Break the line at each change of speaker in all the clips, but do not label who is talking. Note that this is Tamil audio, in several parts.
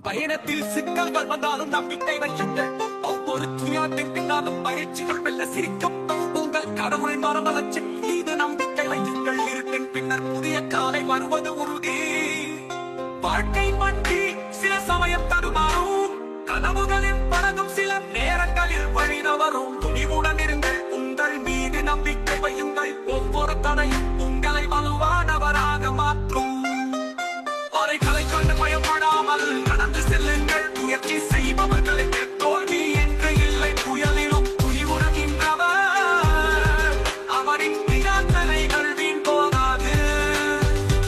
பயணத்தில் சிக்கல்கள் வந்தாலும் நம்பிக்கை வையுங்கள். ஒவ்வொரு துயரத்தின் பின்னாலும் பயிற்சிகள் வெல்ல சிரிக்கும் உங்கள் கடவுளின் மரமலர்ச்சி மீது நம்பிக்கை வையுங்கள். இருட்டின் பின்னர் புதிய காலை வருவது உறுதி. வாழ்க்கை வண்டி சில சமயம் தடுமாறும், கனவுகளின் பழகும் சில நேரங்களில் வழிநவரும். துணிவுடன் இருங்கள், உங்கள் மீது நம்பிக்கை வையுங்கள். ஒவ்வொரு தடையும் உங்களை வலுவானவராக மாற்றும். வரைகளை கண்டு பயப்படாமல் கடந்து செல்லுங்கள். முயற்சி செய்பவர்களுக்கு தோல்வி என்று இல்லை. புயலிலும் துணிவுறகின்றவர் அவரின் நிராகரைகள் வீண் போகாது.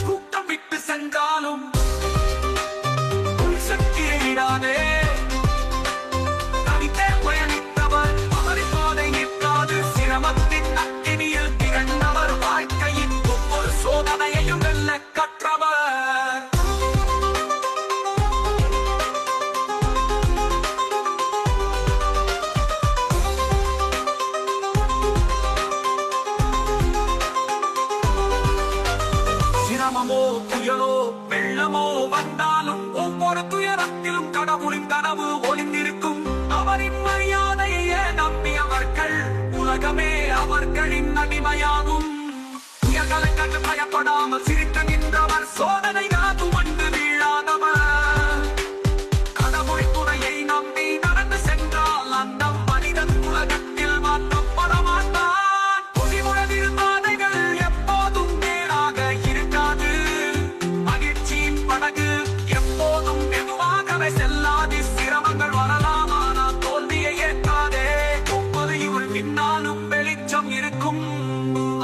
கூட்டம் விட்டு சென்றாலும் உள் சக்தியை விடாதே. தனித்தே பயணித்தவர் அவரின் பாதை நிற்காது. சிரமத்தின் அக்கினியில் திகழ்ந்தவர் வாழ்க்கையின் ஒவ்வொரு சோதனையையும் வெல்ல கற்றவர். சிரமமோ புயலோ வெள்ளமோ வந்தாலும் ஒவ்வொரு துயரத்திலும் கடவுளின் கனவு ஒளிந்திருக்கும். அவரின் மரியாதையே நம்பியவர்கள் உலகமே அவர்களின் அடிமையாகும். புயல்களை கண்டு பயப்படாமல் சிரித்து நின்றவர் சோதனை காத்து வந்து வீழாதவர். கடவுள் துணையை நம்பி நடந்து சென்றால் அந்த மனிதன் உலகத்தில் மாற்றப்பட மாட்டான். பொலிவுறதில் பாதைகள் எப்போதும் நேராக இருக்காது. மகிழ்ச்சியின் படகு எப்போதும் மெதுவாகவே செல்லாது. சிரமங்கள் வரலாம், ஆனால் தோல்வியை ஏற்காதே. ஒவ்வொரு இருள் பின்னாலும் வெளிச்சம் இருக்கும்.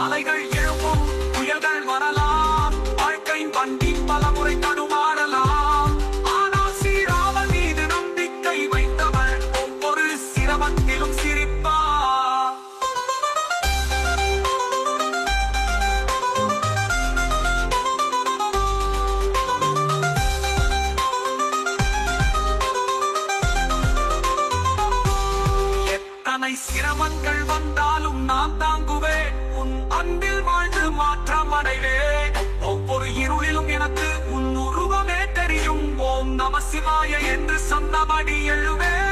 அலைகள் எழுப்பும், புயல்கள் வரலாம், வாழ்க்கை வண்டி பலமுறை தடுமாறலாம். ஆனால் சீராமல் மீது நம்பிக்கை வைத்தவர் ஒவ்வொரு சிரமத்திலும் சிரிப்பார். எத்தனை சிரமங்கள் வந்தாலும் நான் தாங்குவேன். உன் அன்பில் வாழ்ந்து மாற்றம் அடைவேன். ஒவ்வொரு இருளிலும் எனக்கு உன் உருவமே தெரியும். ஓம் நம சிவாய என்று சொன்னபடி எழுவேன்.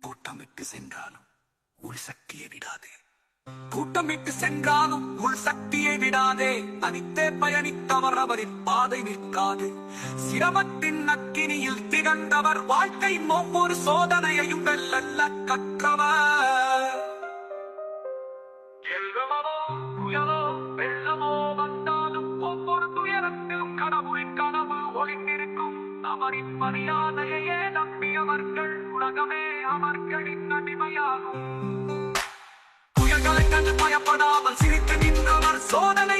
கூட்டமிட்டு சென்றாலும் உள் சக்தியை விடாதே. கூட்டமிட்டு சென்றாலும் உள் சக்தியை விடாதே. தனித்தே பயணித்தவர் அவரின் பாதை நிற்காது. சிரமத்தின் அக்கினியில் திகழ்ந்தவர் வாழ்க்கை ஒவ்வொரு சோதனையையும் வெல்ல கற்றவர். செல்வமோ புயலோ வெள்ளமோ வந்தாலும் ஒவ்வொரு துயரத்திலும் கடவுளின் கனவு ஒளிந்திருக்கும். அவரின் மரியாதையே நம்பியவர்கள் உலகமே அவர்களின் அடிமையாகும். புயல்களை கண்டு பயப்படாமல் சிரித்து நின்றவர் சோதனை